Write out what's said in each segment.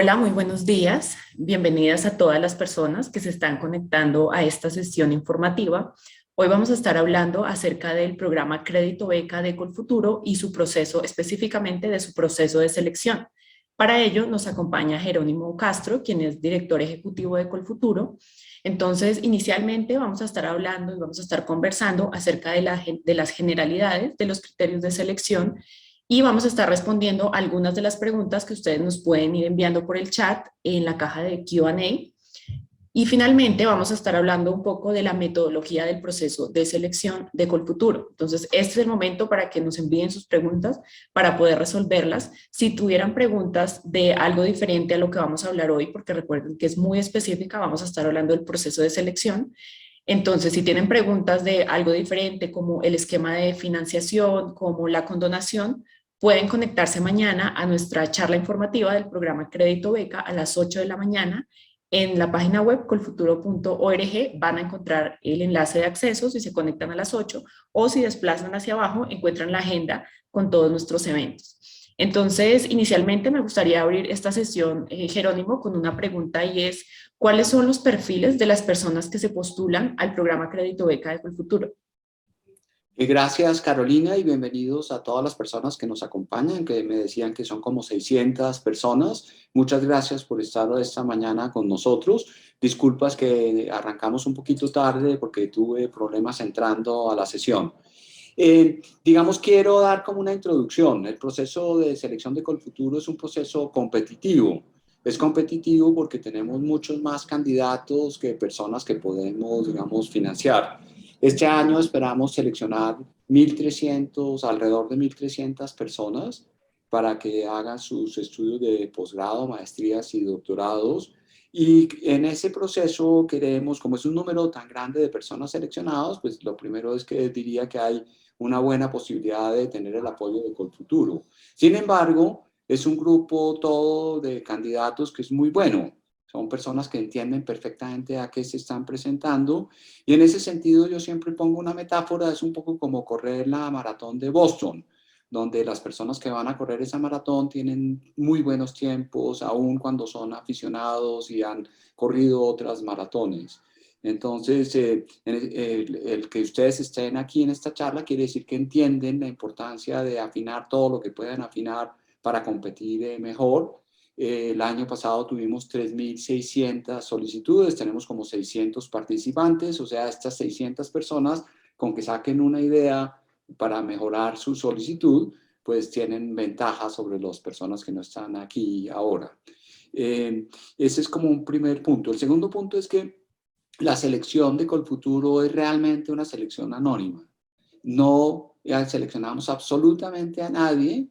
Hola, muy buenos días. Bienvenidas a todas las personas que se están conectando a esta sesión informativa. Hoy vamos a estar hablando acerca del programa Crédito Beca de Colfuturo y su proceso, específicamente de su proceso de selección. Para ello nos acompaña Jerónimo Castro, quien es director ejecutivo de Colfuturo. Entonces, inicialmente vamos a estar hablando y vamos a estar conversando acerca de las generalidades de los criterios de selección y vamos a estar respondiendo algunas de las preguntas que ustedes nos pueden ir enviando por el chat en la caja de Q&A. Y finalmente vamos a estar hablando un poco de la metodología del proceso de selección de Colfuturo. Entonces, este es el momento para que nos envíen sus preguntas para poder resolverlas. Si tuvieran preguntas de algo diferente a lo que vamos a hablar hoy, porque recuerden que es muy específica, vamos a estar hablando del proceso de selección. Entonces, si tienen preguntas de algo diferente, como el esquema de financiación, como la condonación, pueden conectarse mañana a nuestra charla informativa del programa Crédito Beca a las 8 de la mañana. En la página web colfuturo.org van a encontrar el enlace de acceso si se conectan a las 8 o si desplazan hacia abajo encuentran la agenda con todos nuestros eventos. Entonces, inicialmente me gustaría abrir esta sesión, Jerónimo, con una pregunta y es, ¿cuáles son los perfiles de las personas que se postulan al programa Crédito Beca de Colfuturo? Gracias, Carolina, y bienvenidos a todas las personas que nos acompañan, que me decían que son como 600 personas. Muchas gracias por estar esta mañana con nosotros. Disculpas que arrancamos un poquito tarde porque tuve problemas entrando a la sesión. Digamos, quiero dar como una introducción. El proceso de selección de Colfuturo es un proceso competitivo. Es competitivo porque tenemos muchos más candidatos que personas que podemos, digamos, financiar. Este año esperamos seleccionar 1.300, alrededor de 1.300 personas para que hagan sus estudios de posgrado, maestrías y doctorados. Y en ese proceso queremos, como es un número tan grande de personas seleccionadas, pues lo primero es que diría que hay una buena posibilidad de tener el apoyo de Colfuturo. Sin embargo, es un grupo todo de candidatos que es muy bueno. Son personas que entienden perfectamente a qué se están presentando y en ese sentido yo siempre pongo una metáfora, es un poco como correr la maratón de Boston, donde las personas que van a correr esa maratón tienen muy buenos tiempos, aun cuando son aficionados y han corrido otras maratones. Entonces, el que ustedes estén aquí en esta charla quiere decir que entienden la importancia de afinar todo lo que puedan afinar para competir mejor. El año pasado tuvimos 3.600 solicitudes, tenemos como 600 participantes, o sea, estas 600 personas con que saquen una idea para mejorar su solicitud, pues tienen ventaja sobre las personas que no están aquí ahora. Ese es como un primer punto. El segundo punto es que la selección de Colfuturo es realmente una selección anónima. No seleccionamos absolutamente a nadie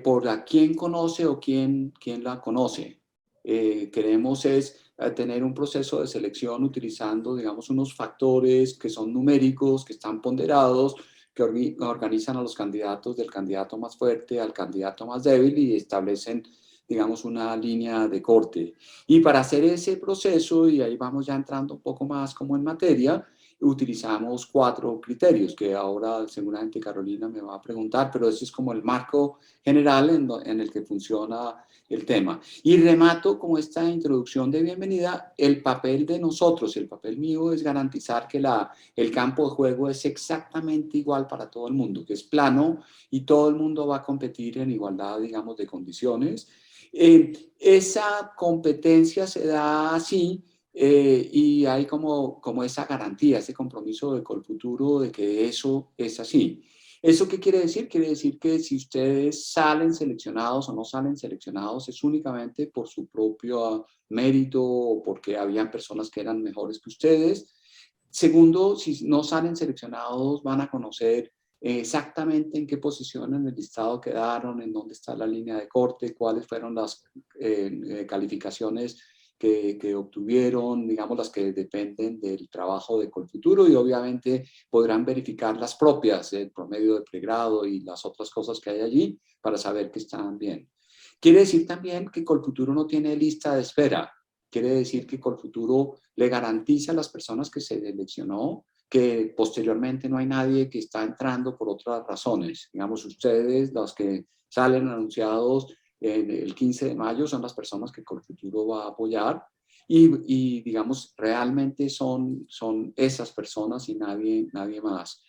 por a quién conoce o quién la conoce. Queremos es tener un proceso de selección utilizando, digamos, unos factores que son numéricos, que están ponderados, que organizan a los candidatos del candidato más fuerte al candidato más débil y establecen, digamos, una línea de corte. Y para hacer ese proceso, y ahí vamos ya entrando un poco más como en materia, utilizamos 4 criterios que ahora seguramente Carolina me va a preguntar, pero ese es como el marco general en el que funciona el tema. Y remato como esta introducción de bienvenida, el papel de nosotros, el papel mío es garantizar que el campo de juego es exactamente igual para todo el mundo, que es plano y todo el mundo va a competir en igualdad, digamos, de condiciones. Esa competencia se da así y hay como esa garantía, ese compromiso de Colfuturo de que eso es así. ¿Eso qué quiere decir? Quiere decir que si ustedes salen seleccionados o no salen seleccionados es únicamente por su propio mérito o porque habían personas que eran mejores que ustedes. Segundo, si no salen seleccionados van a conocer exactamente en qué posición en el listado quedaron, en dónde está la línea de corte, cuáles fueron las calificaciones que obtuvieron, digamos, las que dependen del trabajo de Colfuturo y obviamente podrán verificar las propias, el promedio de pregrado y las otras cosas que hay allí para saber que están bien. Quiere decir también que Colfuturo no tiene lista de espera. Quiere decir que Colfuturo le garantiza a las personas que se seleccionó que posteriormente no hay nadie que está entrando por otras razones. Digamos, ustedes, los que salen anunciados, el 15 de mayo son las personas que Colfuturo va a apoyar digamos, realmente son esas personas y nadie más.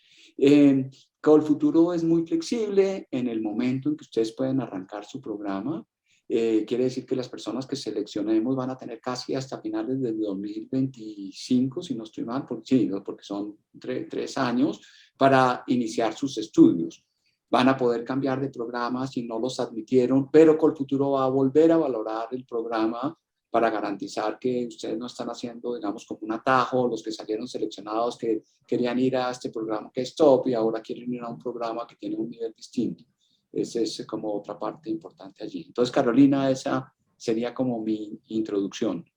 Colfuturo es muy flexible en el momento en que ustedes pueden arrancar su programa. Quiere decir que las personas que seleccionemos van a tener casi hasta finales del 2025, si no estoy mal, sí, porque son 3 años para iniciar sus estudios. Van a poder cambiar de programa si no los admitieron, pero Colfuturo va a volver a valorar el programa para garantizar que ustedes no están haciendo, digamos, como un atajo, los que salieron seleccionados que querían ir a este programa que es top y ahora quieren ir a un programa que tiene un nivel distinto. Esa es como otra parte importante allí. Entonces, Carolina, esa sería como mi introducción.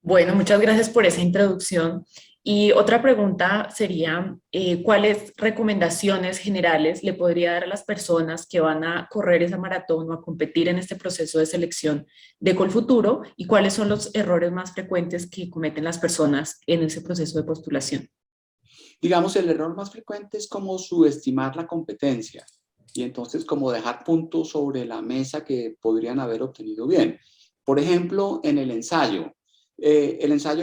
Bueno, muchas gracias por esa introducción. Y otra pregunta sería, ¿cuáles recomendaciones generales le podría dar a las personas que van a correr esa maratón o a competir en este proceso de selección de Colfuturo? ¿Y cuáles son los errores más frecuentes que cometen las personas en ese proceso de postulación? Digamos, el error más frecuente es como subestimar la competencia y entonces como dejar puntos sobre la mesa que podrían haber obtenido bien. Por ejemplo, en el ensayo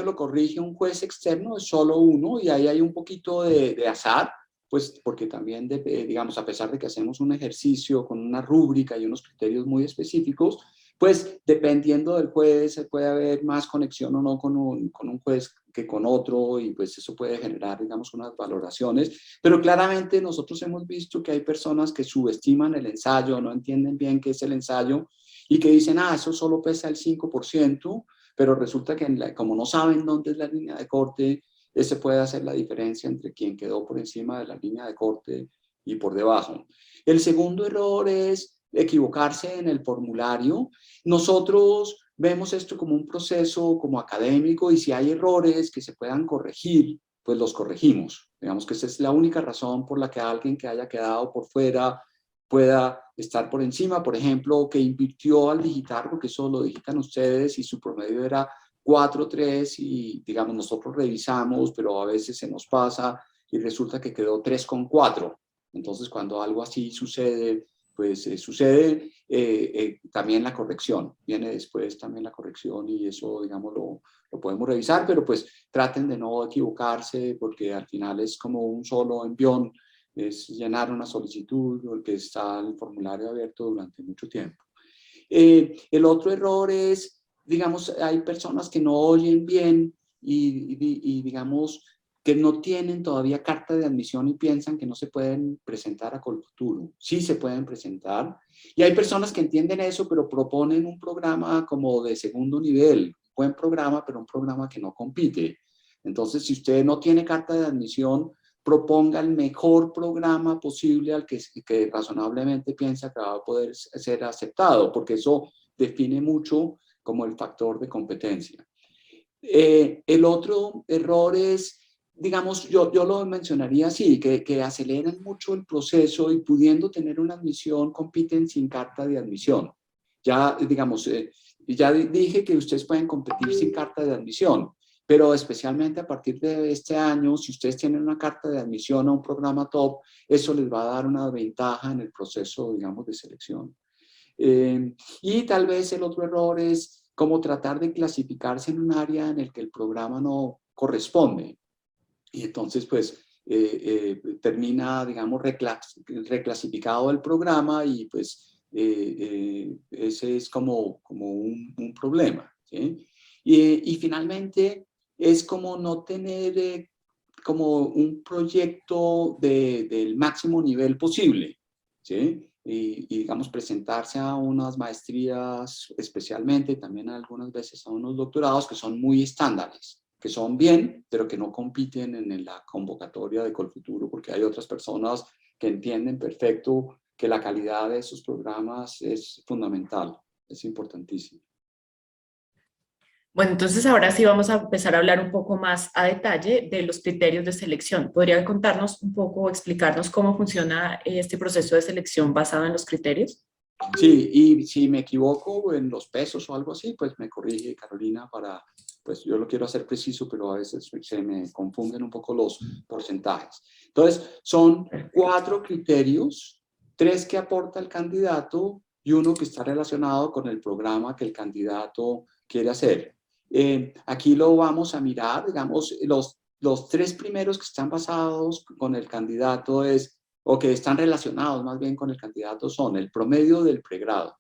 lo corrige un juez externo, es solo uno, y ahí hay un poquito de azar, pues porque también, digamos, a pesar de que hacemos un ejercicio con una rúbrica y unos criterios muy específicos, pues dependiendo del juez puede haber más conexión o no con un juez que con otro, y pues eso puede generar, digamos, unas valoraciones, pero claramente nosotros hemos visto que hay personas que subestiman el ensayo, no entienden bien qué es el ensayo, y que dicen, eso solo pesa el 5%, pero resulta que como no saben dónde es la línea de corte, ese puede hacer la diferencia entre quien quedó por encima de la línea de corte y por debajo. El segundo error es equivocarse en el formulario. Nosotros vemos esto como un proceso como académico y si hay errores que se puedan corregir, pues los corregimos. Digamos que esa es la única razón por la que alguien que haya quedado por fuera pueda estar por encima, por ejemplo, que invirtió al digitar, porque eso lo digitan ustedes y su promedio era 4.3 y digamos nosotros revisamos, pero a veces se nos pasa y resulta que quedó 3.4. Entonces cuando algo así sucede, pues sucede también la corrección, viene después también la corrección y eso, digamos, lo podemos revisar, pero pues traten de no equivocarse porque al final es como un solo envión, es llenar una solicitud o el que está el formulario abierto durante mucho tiempo. El otro error es, digamos, hay personas que no oyen bien y digamos, que no tienen todavía carta de admisión y piensan que no se pueden presentar a Colfuturo. Sí se pueden presentar. Y hay personas que entienden eso, pero proponen un programa como de segundo nivel. Buen programa, pero un programa que no compite. Entonces, si usted no tiene carta de admisión, proponga el mejor programa posible al que razonablemente piensa que va a poder ser aceptado, porque eso define mucho como el factor de competencia. El otro error es, digamos, yo lo mencionaría así, que aceleran mucho el proceso y pudiendo tener una admisión compiten sin carta de admisión. Ya, digamos, ya dije que ustedes pueden competir sin carta de admisión, pero especialmente a partir de este año, si ustedes tienen una carta de admisión a un programa top, eso les va a dar una ventaja en el proceso, digamos, de selección. Y tal vez el otro error es como tratar de clasificarse en un área en el que el programa no corresponde. Y entonces, pues, termina, digamos, reclasificado el programa y pues ese es como un problema, ¿sí? Y finalmente es como no tener como un proyecto del máximo nivel posible, ¿sí? Digamos, presentarse a unas maestrías especialmente, también algunas veces a unos doctorados que son muy estándares, que son bien, pero que no compiten en la convocatoria de Colfuturo, porque hay otras personas que entienden perfecto que la calidad de esos programas es fundamental, es importantísimo. Bueno, entonces ahora sí vamos a empezar a hablar un poco más a detalle de los criterios de selección. ¿Podría contarnos un poco o explicarnos cómo funciona este proceso de selección basado en los criterios? Sí, y si me equivoco en los pesos o algo así, pues me corrige Carolina pues yo lo quiero hacer preciso, pero a veces se me confunden un poco los porcentajes. Entonces, son 4 criterios, 3 que aporta el candidato y uno que está relacionado con el programa que el candidato quiere hacer. Aquí lo vamos a mirar, digamos, los tres primeros que están basados con el candidato o que están relacionados más bien con el candidato son el promedio del pregrado.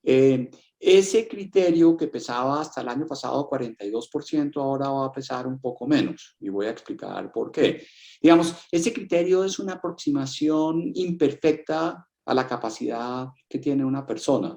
Ese criterio que pesaba hasta el año pasado 42%, ahora va a pesar un poco menos, y voy a explicar por qué. Digamos, ese criterio es una aproximación imperfecta a la capacidad que tiene una persona,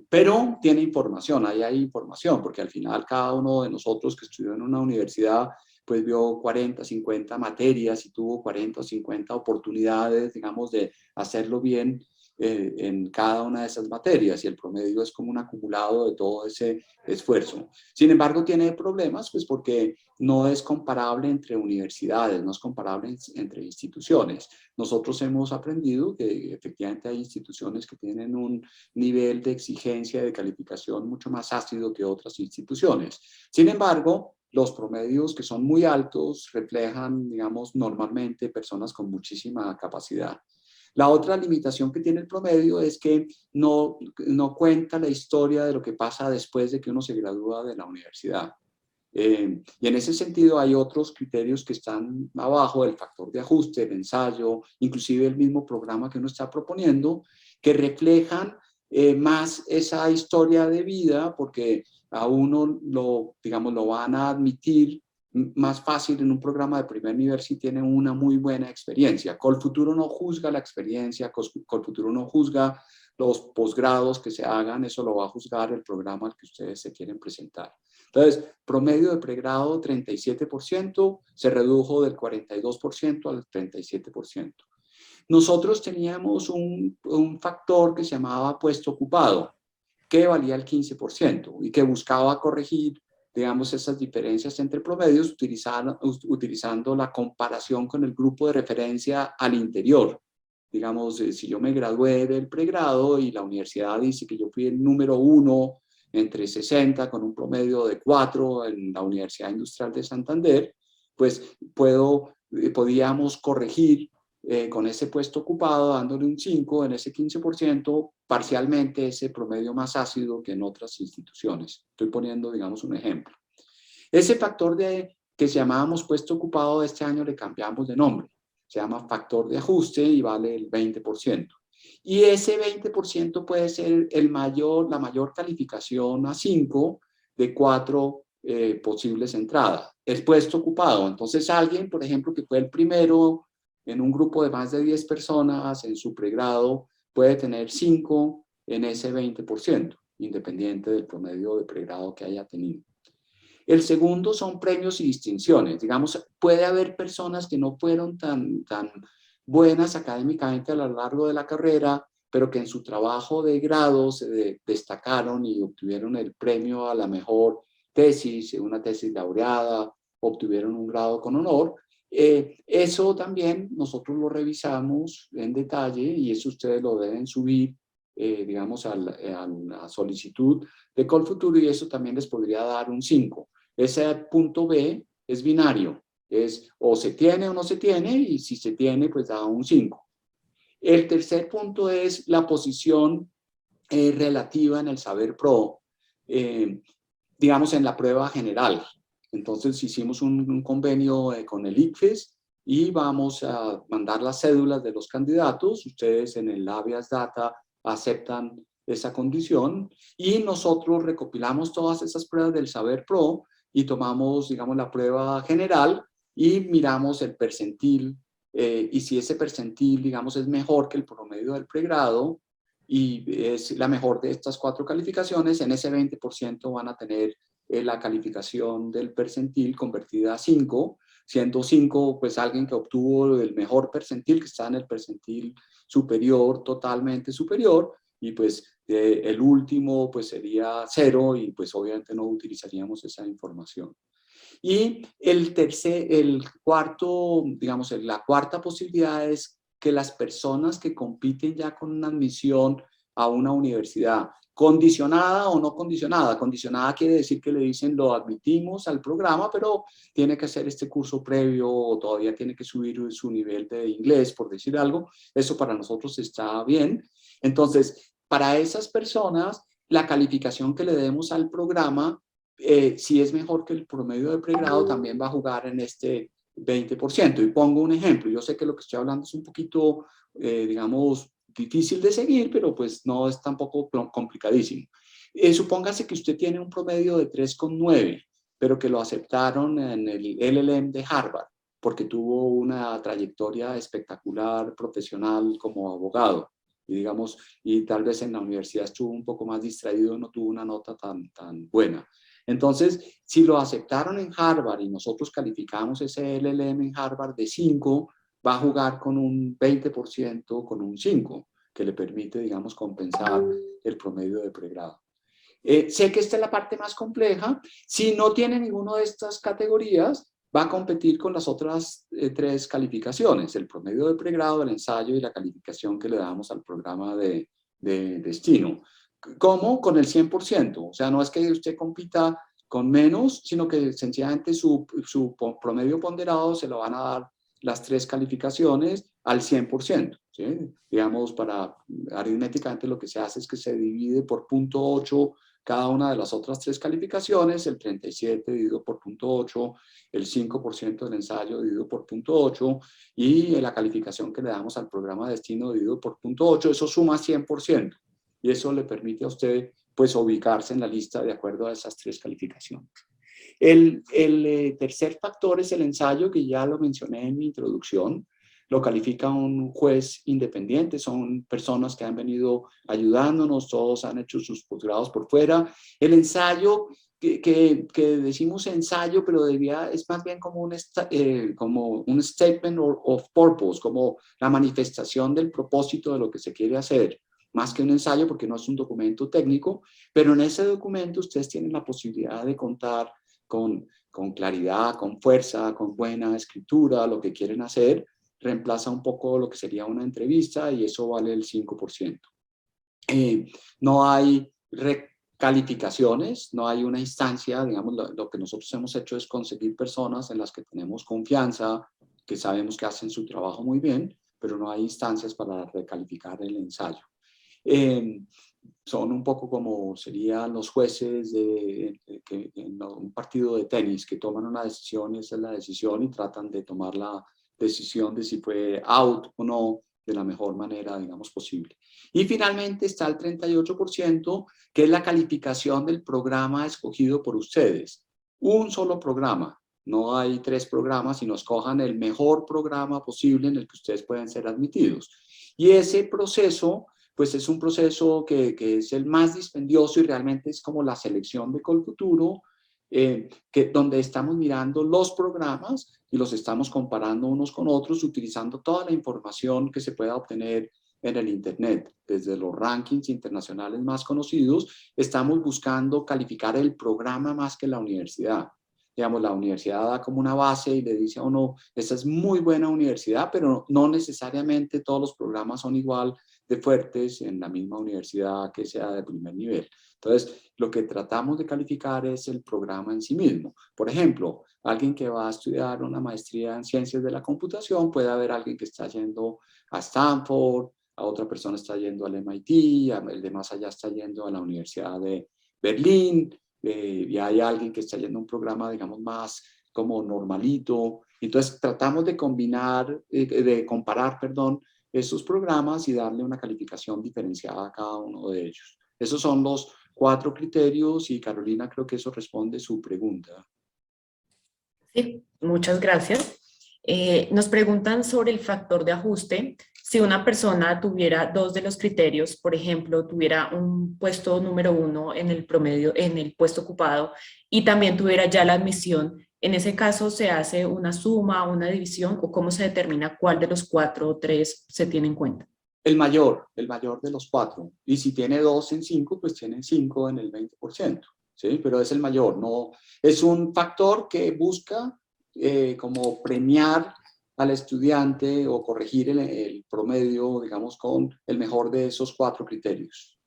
pero tiene información, ahí hay información, porque al final cada uno de nosotros que estudió en una universidad pues vio 40, 50 materias y tuvo 40 o 50 oportunidades, digamos, de hacerlo bien en cada una de esas materias, y el promedio es como un acumulado de todo ese esfuerzo. Sin embargo, tiene problemas, pues porque no es comparable entre universidades, no es comparable entre instituciones. Nosotros hemos aprendido que efectivamente hay instituciones que tienen un nivel de exigencia de calificación mucho más ácido que otras instituciones. Sin embargo, los promedios que son muy altos reflejan, digamos, normalmente personas con muchísima capacidad. La otra limitación que tiene el promedio es que no cuenta la historia de lo que pasa después de que uno se gradúa de la universidad. Y en ese sentido hay otros criterios que están abajo, el factor de ajuste, el ensayo, inclusive el mismo programa que uno está proponiendo, que reflejan más esa historia de vida, porque a uno digamos, lo van a admitir más fácil en un programa de primer nivel si tiene una muy buena experiencia. Colfuturo no juzga la experiencia, Colfuturo no juzga los posgrados que se hagan, eso lo va a juzgar el programa al que ustedes se quieren presentar. Entonces, promedio de pregrado 37%, se redujo del 42% al 37%. Nosotros teníamos un factor que se llamaba puesto ocupado, que valía el 15% y que buscaba corregir, digamos, esas diferencias entre promedios utilizando la comparación con el grupo de referencia al interior. Digamos, si yo me gradué del pregrado y la universidad dice que yo fui el número 1 entre 60 con un promedio de 4 en la Universidad Industrial de Santander, pues podíamos corregir con ese puesto ocupado, dándole un 5 en ese 15%, parcialmente ese promedio más ácido que en otras instituciones. Estoy poniendo, digamos, un ejemplo. Ese factor que llamábamos puesto ocupado, este año le cambiamos de nombre. Se llama factor de ajuste y vale el 20%. Y ese 20% puede ser la mayor calificación a 5 de 4 posibles entradas. El puesto ocupado. Entonces alguien, por ejemplo, que fue el primero en un grupo de más de 10 personas en su pregrado, puede tener 5 en ese 20%, independiente del promedio de pregrado que haya tenido. El segundo son premios y distinciones. Digamos, puede haber personas que no fueron tan buenas académicamente a lo largo de la carrera, pero que en su trabajo de grado se destacaron y obtuvieron el premio a la mejor tesis, una tesis laureada, obtuvieron un grado con honor. Eso también nosotros lo revisamos en detalle y eso ustedes lo deben subir, digamos, a la solicitud de Colfuturo, y eso también les podría dar un 5. Ese punto B es binario, es o se tiene o no se tiene, y si se tiene, pues da un 5. El tercer punto es la posición relativa en el saber pro, digamos, en la prueba general. Entonces hicimos un convenio con el ICFES y vamos a mandar las cédulas de los candidatos. Ustedes en el Habeas Data aceptan esa condición y nosotros recopilamos todas esas pruebas del saber pro y tomamos, digamos, la prueba general y miramos el percentil, y si ese percentil, digamos, es mejor que el promedio del pregrado y es la mejor de estas 4 calificaciones, en ese 20% van a tener la calificación del percentil convertida a 5, siendo 5 pues alguien que obtuvo el mejor percentil, que está en el percentil superior, totalmente superior, y pues el último pues sería 0 y pues obviamente no utilizaríamos esa información. Y el cuarto, digamos, la cuarta posibilidad es que las personas que compiten ya con una admisión a una universidad, condicionada o no condicionada. Condicionada quiere decir que le dicen lo admitimos al programa, pero tiene que hacer este curso previo o todavía tiene que subir su nivel de inglés, por decir algo. Eso para nosotros está bien. Entonces, para esas personas, la calificación que le demos al programa, si es mejor que el promedio de pregrado, también va a jugar en este 20%. Y pongo un ejemplo. Yo sé que lo que estoy hablando es un poquito, digamos, difícil de seguir, pero pues no es tampoco complicadísimo. Supóngase que usted tiene un promedio de 3,9, pero que lo aceptaron en el LLM de Harvard, porque tuvo una trayectoria espectacular profesional como abogado. Y digamos, y tal vez en la universidad estuvo un poco más distraído, no tuvo una nota tan buena. Entonces, si lo aceptaron en Harvard y nosotros calificamos ese LLM en Harvard de 5, va a jugar con un 20%, con un 5, que le permite, digamos, compensar el promedio de pregrado. Sé que esta es la parte más compleja. Si no tiene ninguna de estas categorías, va a competir con las otras 3 calificaciones, el promedio de pregrado, el ensayo y la calificación que le damos al programa de destino. ¿Cómo? Con el 100%. O sea, no es que usted compita con menos, sino que sencillamente su promedio ponderado se lo van a dar las 3 calificaciones al 100%. ¿Sí? Digamos, aritméticamente lo que se hace es que se divide por 0,8 cada una de las otras 3 calificaciones, el 37 dividido por 0,8, el 5% del ensayo dividido por 0,8 y la calificación que le damos al programa de destino dividido por 0,8, eso suma 100%. Y eso le permite a usted pues ubicarse en la lista de acuerdo a esas 3 calificaciones. El tercer factor es el ensayo, que ya lo mencioné en mi introducción. Lo califica un juez independiente, son personas que han venido ayudándonos, todos han hecho sus posgrados por fuera. El ensayo, que decimos ensayo, pero es más bien como un statement of purpose, como la manifestación del propósito de lo que se quiere hacer, más que un ensayo porque no es un documento técnico, pero en ese documento ustedes tienen la posibilidad de contar con claridad, con fuerza, con buena escritura, lo que quieren hacer, reemplaza un poco lo que sería una entrevista y eso vale el 5%. No hay recalificaciones, no hay una instancia, digamos, lo que nosotros hemos hecho es conseguir personas en las que tenemos confianza, que sabemos que hacen su trabajo muy bien, pero no hay instancias para recalificar el ensayo. Son un poco como serían los jueces en un partido de tenis que toman una decisión y esa es la decisión y tratan de tomar la decisión de si fue out o no de la mejor manera, digamos, posible. Y finalmente está el 38%, que es la calificación del programa escogido por ustedes. Un solo programa. No hay 3 programas, sino escojan el mejor programa posible en el que ustedes pueden ser admitidos. Y ese proceso pues es un proceso que es el más dispendioso y realmente es como la selección de Colfuturo, donde estamos mirando los programas y los estamos comparando unos con otros utilizando toda la información que se pueda obtener en el Internet. Desde los rankings internacionales más conocidos, estamos buscando calificar el programa más que la universidad. Digamos, la universidad da como una base y le dice a uno, esta es muy buena universidad, pero no necesariamente todos los programas son igual de fuertes en la misma universidad que sea de primer nivel. Entonces, lo que tratamos de calificar es el programa en sí mismo. Por ejemplo, alguien que va a estudiar una maestría en ciencias de la computación, puede haber alguien que está yendo a Stanford, a otra persona está yendo al MIT, el de más allá está yendo a la Universidad de Berlín, y hay alguien que está yendo a un programa, digamos, más como normalito. Entonces, tratamos de comparar, perdón, esos programas y darle una calificación diferenciada a cada uno de ellos. Esos son los 4 criterios y Carolina, creo que eso responde su pregunta. Sí, muchas gracias. Nos preguntan sobre el factor de ajuste. Si una persona tuviera 2 de los criterios, por ejemplo, tuviera un puesto número 1 en el promedio, en el puesto ocupado, y también tuviera ya la admisión, en ese caso se hace una suma, una división, o cómo se determina cuál de los 4 o 3 se tiene en cuenta. El mayor de los 4. Y si tiene 2 en 5, pues tiene 5 en el 20%. ¿Sí? Pero es el mayor. No, es un factor que busca como premiar al estudiante o corregir el promedio, digamos, con el mejor de esos 4 criterios.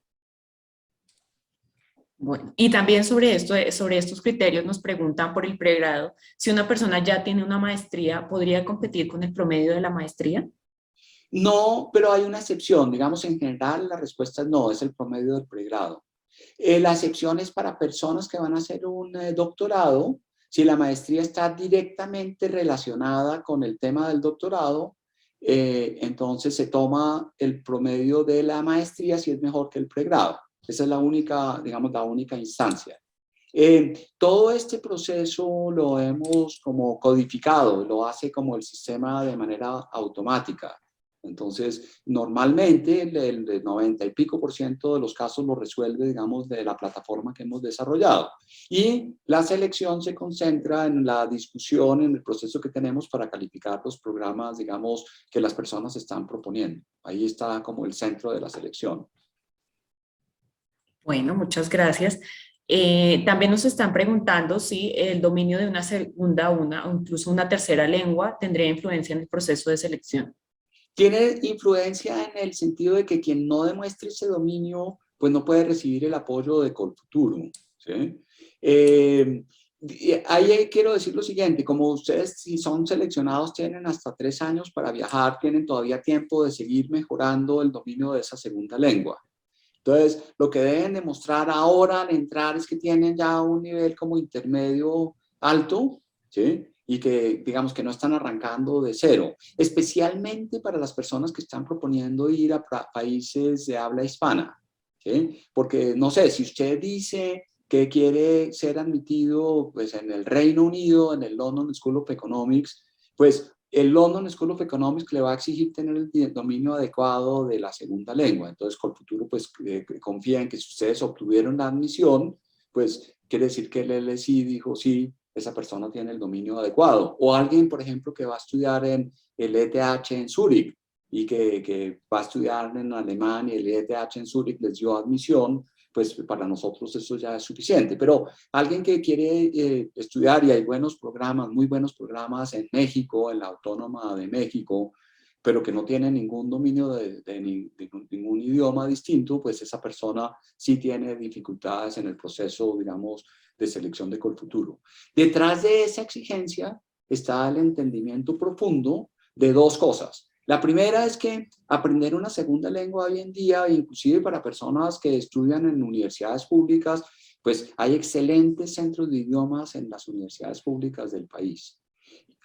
Bueno, y también sobre estos criterios nos preguntan por el pregrado. Si una persona ya tiene una maestría, ¿podría competir con el promedio de la maestría? No, pero hay una excepción. Digamos, en general la respuesta es no, es el promedio del pregrado. La excepción es para personas que van a hacer un doctorado. Si la maestría está directamente relacionada con el tema del doctorado, entonces se toma el promedio de la maestría si es mejor que el pregrado. Esa es la única, digamos, la única instancia. Todo este proceso lo hemos como codificado, lo hace como el sistema de manera automática. Entonces, normalmente el 90 y pico por ciento de los casos lo resuelve, digamos, de la plataforma que hemos desarrollado. Y la selección se concentra en la discusión, en el proceso que tenemos para calificar los programas, digamos, que las personas están proponiendo. Ahí está como el centro de la selección. Bueno, muchas gracias. También nos están preguntando si el dominio de una segunda, una o incluso una tercera lengua tendría influencia en el proceso de selección. Tiene influencia en el sentido de que quien no demuestre ese dominio, pues no puede recibir el apoyo de Colfuturo, ¿sí? Ahí quiero decir lo siguiente, como ustedes si son seleccionados tienen hasta 3 años para viajar, tienen todavía tiempo de seguir mejorando el dominio de esa segunda lengua. Entonces, lo que deben demostrar ahora al entrar es que tienen ya un nivel como intermedio alto, ¿sí? Y que, digamos, que no están arrancando de cero, especialmente para las personas que están proponiendo ir a países de habla hispana, ¿sí? Porque, no sé, si usted dice que quiere ser admitido pues, en el Reino Unido, en el London School of Economics, pues el London School of Economics le va a exigir tener el dominio adecuado de la segunda lengua. Entonces, Colfuturo pues confía en que si ustedes obtuvieron la admisión, pues quiere decir que el LSI dijo sí, esa persona tiene el dominio adecuado. O alguien, por ejemplo, que va a estudiar en el ETH en Zúrich y que va a estudiar en Alemania y el ETH en Zúrich les dio admisión, pues para nosotros eso ya es suficiente. Pero alguien que quiere estudiar, y hay buenos programas, muy buenos programas en México, en la Autónoma de México, pero que no tiene ningún dominio de ningún idioma distinto, pues esa persona sí tiene dificultades en el proceso, digamos, de selección de Colfuturo. Detrás de esa exigencia está el entendimiento profundo de dos cosas. La primera es que aprender una segunda lengua hoy en día, inclusive para personas que estudian en universidades públicas, pues hay excelentes centros de idiomas en las universidades públicas del país.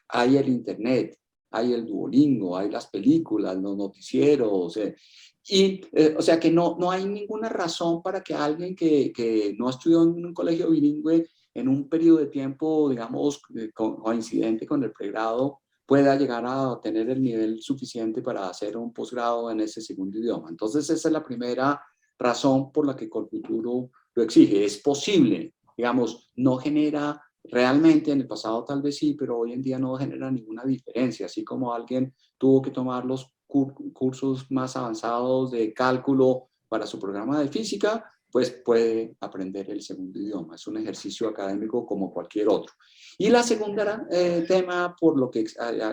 Hay el internet, hay el Duolingo, hay las películas, los noticieros, o sea que no hay ninguna razón para que alguien que no estudió en un colegio bilingüe en un periodo de tiempo, digamos, coincidente con el pregrado, pueda llegar a tener el nivel suficiente para hacer un posgrado en ese segundo idioma. Entonces, esa es la primera razón por la que Colfuturo lo exige. Es posible, digamos, no genera realmente, en el pasado tal vez sí, pero hoy en día no genera ninguna diferencia, así como alguien tuvo que tomar los cursos más avanzados de cálculo para su programa de física, pues puede aprender el segundo idioma. Es un ejercicio académico como cualquier otro. Y la segunda tema por lo que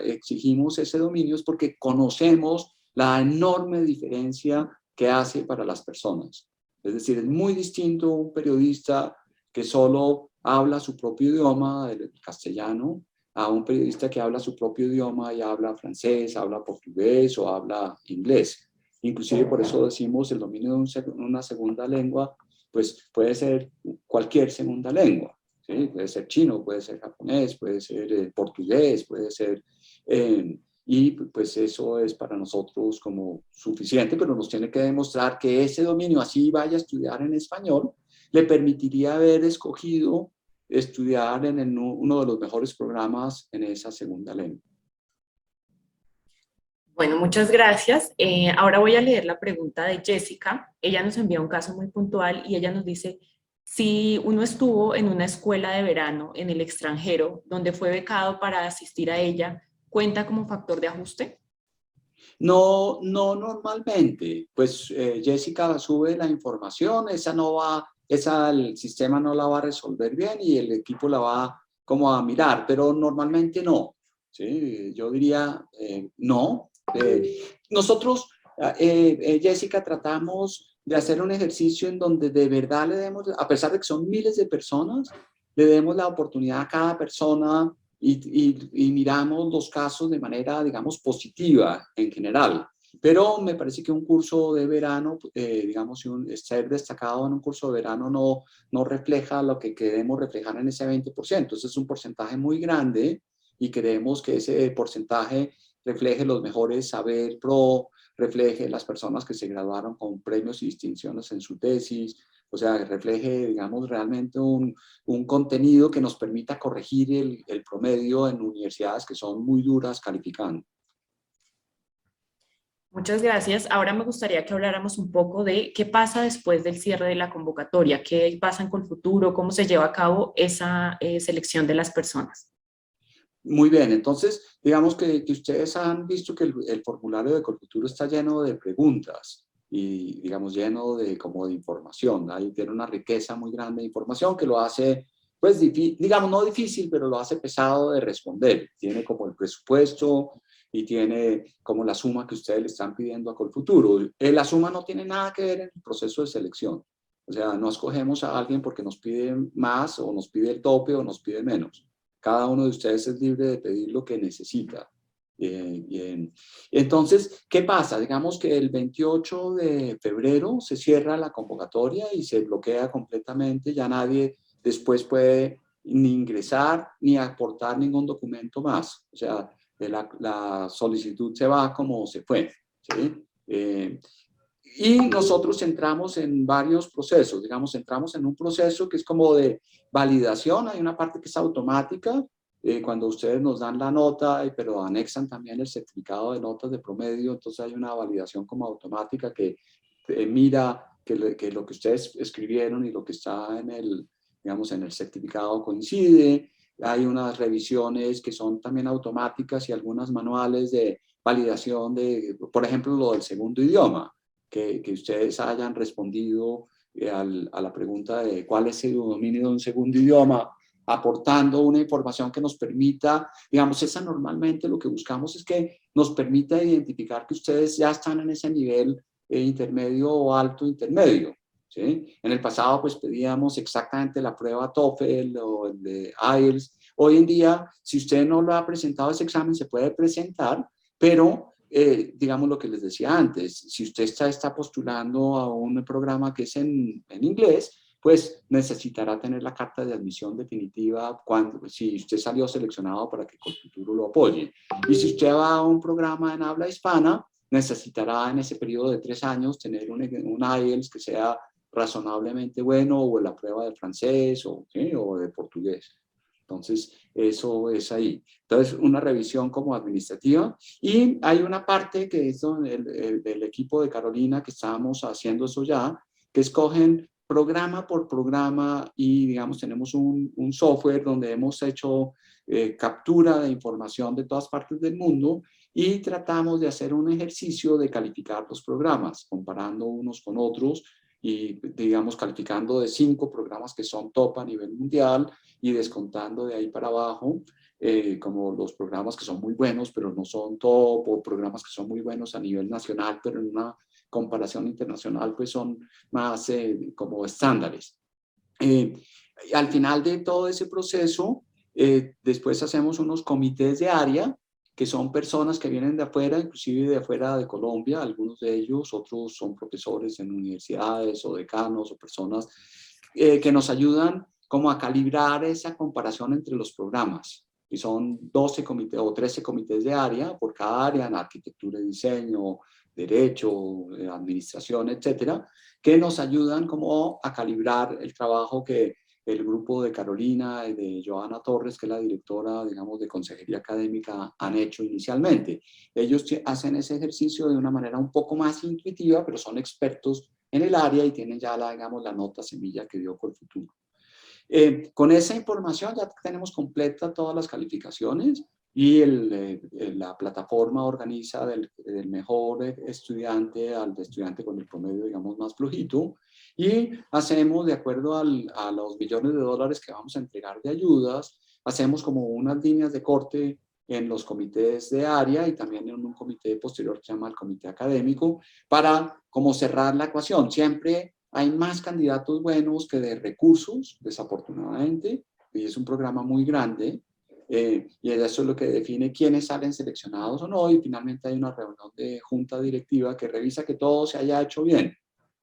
exigimos ese dominio es porque conocemos la enorme diferencia que hace para las personas. Es decir, es muy distinto un periodista que solo habla su propio idioma, el castellano, a un periodista que habla su propio idioma y habla francés, habla portugués o habla inglés. Inclusive por eso decimos el dominio de una segunda lengua, pues puede ser cualquier segunda lengua. ¿Sí? Puede ser chino, puede ser japonés, puede ser portugués, puede ser... y pues eso es para nosotros como suficiente, pero nos tiene que demostrar que ese dominio, así vaya a estudiar en español, le permitiría haber escogido estudiar en uno de los mejores programas en esa segunda lengua. Bueno, muchas gracias. Ahora voy a leer la pregunta de Jessica. Ella nos envía un caso muy puntual y ella nos dice, si uno estuvo en una escuela de verano en el extranjero donde fue becado para asistir a ella, ¿cuenta como factor de ajuste? No, no normalmente, pues Jessica sube la información, esa no va, esa el sistema no la va a resolver bien y el equipo la va como a mirar, pero normalmente no, ¿sí? Yo diría no. Nosotros, Jessica, tratamos de hacer un ejercicio en donde de verdad le demos, a pesar de que son miles de personas, le demos la oportunidad a cada persona y miramos los casos de manera, digamos, positiva en general. Pero me parece que un curso de verano, digamos, ser destacado en un curso de verano no refleja lo que queremos reflejar en ese 20%. Ese es un porcentaje muy grande y queremos que ese porcentaje refleje los mejores saber pro, refleje las personas que se graduaron con premios y distinciones en su tesis, o sea, refleje, digamos, realmente un contenido que nos permita corregir el promedio en universidades que son muy duras calificando. Muchas gracias. Ahora me gustaría que habláramos un poco de qué pasa después del cierre de la convocatoria, qué pasa en Colfuturo, cómo se lleva a cabo esa selección de las personas. Muy bien, entonces digamos que ustedes han visto que el formulario de Colfuturo está lleno de preguntas y digamos lleno de como de información. Ahí tiene una riqueza muy grande de información que lo hace, pues digamos no difícil, pero lo hace pesado de responder. Tiene como el presupuesto y tiene como la suma que ustedes le están pidiendo a Colfuturo. La suma no tiene nada que ver en el proceso de selección. O sea, no escogemos a alguien porque nos pide más o nos pide el tope o nos pide menos. Cada uno de ustedes es libre de pedir lo que necesita. Bien. Entonces, ¿qué pasa? Digamos que el 28 de febrero se cierra la convocatoria y se bloquea completamente. Ya nadie después puede ni ingresar ni aportar ningún documento más. O sea, la solicitud se va como se fue. ¿Sí? Y nosotros entramos en varios procesos, digamos, entramos en un proceso que es como de validación, hay una parte que es automática, cuando ustedes nos dan la nota, pero anexan también el certificado de notas de promedio, entonces hay una validación como automática que mira que lo que ustedes escribieron y lo que está en el, digamos, en el certificado coincide, hay unas revisiones que son también automáticas y algunas manuales de validación de, por ejemplo, lo del segundo idioma que ustedes hayan respondido a la pregunta de cuál es el dominio de un segundo idioma, aportando una información que nos permita, digamos, esa normalmente lo que buscamos es que nos permita identificar que ustedes ya están en ese nivel intermedio o alto intermedio. ¿Sí? En el pasado pues pedíamos exactamente la prueba TOEFL o el de IELTS. Hoy en día, si usted no lo ha presentado ese examen, se puede presentar, pero digamos lo que les decía antes, si usted está postulando a un programa que es en inglés, pues necesitará tener la carta de admisión definitiva si usted salió seleccionado para que Colfuturo lo apoye. Y si usted va a un programa en habla hispana, necesitará en ese periodo de 3 años tener un IELTS que sea razonablemente bueno o la prueba de francés o de portugués. Entonces, eso es ahí. Entonces, una revisión como administrativa. Y hay una parte que es del equipo de Carolina que estábamos haciendo eso ya, que escogen programa por programa y, digamos, tenemos un software donde hemos hecho captura de información de todas partes del mundo y tratamos de hacer un ejercicio de calificar los programas, comparando unos con otros y, digamos, calificando de 5 programas que son top a nivel mundial y descontando de ahí para abajo, como los programas que son muy buenos, pero no son top, o programas que son muy buenos a nivel nacional, pero en una comparación internacional, pues son más como estándares. Al final de todo ese proceso, después hacemos unos comités de área, que son personas que vienen de afuera, inclusive de afuera de Colombia, algunos de ellos, otros son profesores en universidades o decanos o personas que nos ayudan como a calibrar esa comparación entre los programas. Y son 12 comités o 13 comités de área por cada área, en arquitectura y diseño, derecho, administración, etcétera, que nos ayudan como a calibrar el trabajo que el grupo de Carolina y de Joana Torres, que es la directora, digamos, de consejería académica, han hecho inicialmente. Ellos hacen ese ejercicio de una manera un poco más intuitiva, pero son expertos en el área y tienen ya, digamos, la nota semilla que dio Colfuturo. Con esa información ya tenemos completa todas las calificaciones y la plataforma organiza del mejor estudiante al estudiante con el promedio, digamos, más flojito, y hacemos, de acuerdo a los millones de dólares que vamos a entregar de ayudas, hacemos como unas líneas de corte en los comités de área y también en un comité posterior que se llama el comité académico, para como cerrar la ecuación. Siempre hay más candidatos buenos que de recursos, desafortunadamente, y es un programa muy grande, y eso es lo que define quiénes salen seleccionados o no, y finalmente hay una reunión de junta directiva que revisa que todo se haya hecho bien.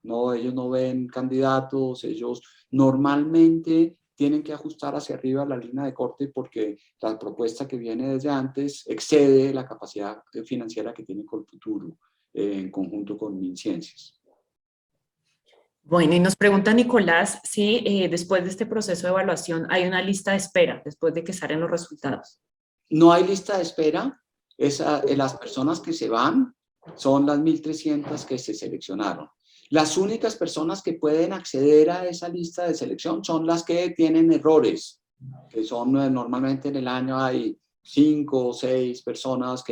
No, ellos no ven candidatos, ellos normalmente tienen que ajustar hacia arriba la línea de corte porque la propuesta que viene desde antes excede la capacidad financiera que tiene Colfuturo en conjunto con MinCiencias. Bueno, y nos pregunta Nicolás si después de este proceso de evaluación hay una lista de espera después de que salen los resultados. No hay lista de espera. Las personas que se van son las 1.300 que se seleccionaron. Las únicas personas que pueden acceder a esa lista de selección son las que tienen errores, que son normalmente en el año hay 5 o 6 personas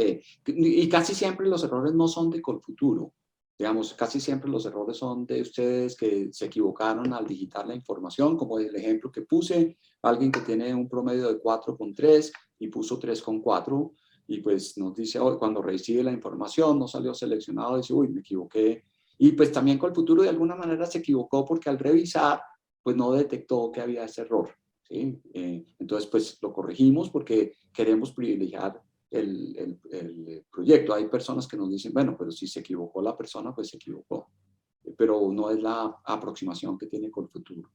y casi siempre los errores no son de Colfuturo. Digamos, casi siempre los errores son de ustedes que se equivocaron al digitar la información, como el ejemplo que puse, alguien que tiene un promedio de 4,3 y puso 3,4 y pues nos dice, oh, cuando recibe la información no salió seleccionado, dice, uy, me equivoqué. Y pues también Colfuturo de alguna manera se equivocó porque al revisar, pues no detectó que había ese error. ¿Sí? Entonces, pues lo corregimos porque queremos privilegiar el proyecto. Hay personas que nos dicen, bueno, pero si se equivocó la persona, pues se equivocó. Pero no es la aproximación que tiene Colfuturo.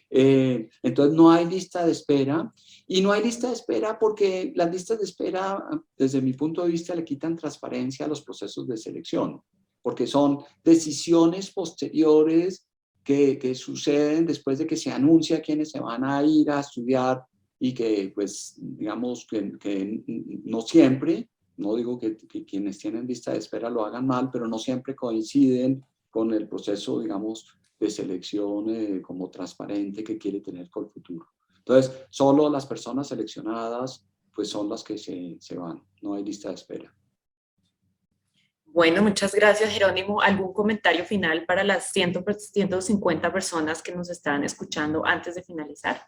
Entonces no hay lista de espera y no hay lista de espera porque las listas de espera desde mi punto de vista le quitan transparencia a los procesos de selección porque son decisiones posteriores que suceden después de que se anuncia quiénes se van a ir a estudiar y que pues digamos que no siempre, no digo que quienes tienen lista de espera lo hagan mal, pero no siempre coinciden con el proceso digamos de selección como transparente que quiere tener Colfuturo. Entonces, solo las personas seleccionadas pues son las que se van, no hay lista de espera. Bueno, muchas gracias, Jerónimo. ¿Algún comentario final para las 150 personas que nos están escuchando antes de finalizar?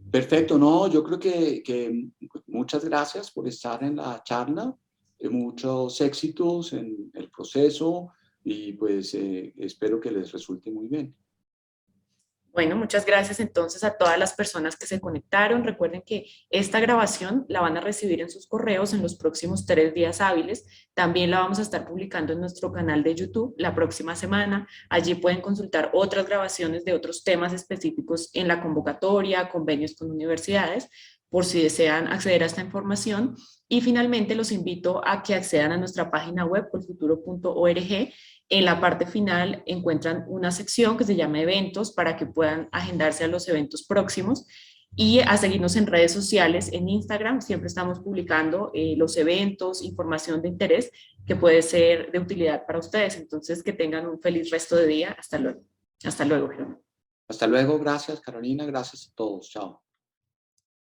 Perfecto, no, yo creo que muchas gracias por estar en la charla, muchos éxitos en el proceso y pues espero que les resulte muy bien. Bueno, muchas gracias entonces a todas las personas que se conectaron. Recuerden que esta grabación la van a recibir en sus correos en los próximos 3 días hábiles. También la vamos a estar publicando en nuestro canal de YouTube la próxima semana. Allí pueden consultar otras grabaciones de otros temas específicos en la convocatoria, convenios con universidades, por si desean acceder a esta información. Y finalmente los invito a que accedan a nuestra página web, colfuturo.org. En la parte final encuentran una sección que se llama eventos para que puedan agendarse a los eventos próximos y a seguirnos en redes sociales, en Instagram. Siempre estamos publicando los eventos, información de interés que puede ser de utilidad para ustedes. Entonces, que tengan un feliz resto de día. Hasta luego. Hasta luego, Jerónimo. Hasta luego, gracias Carolina, gracias a todos, chao.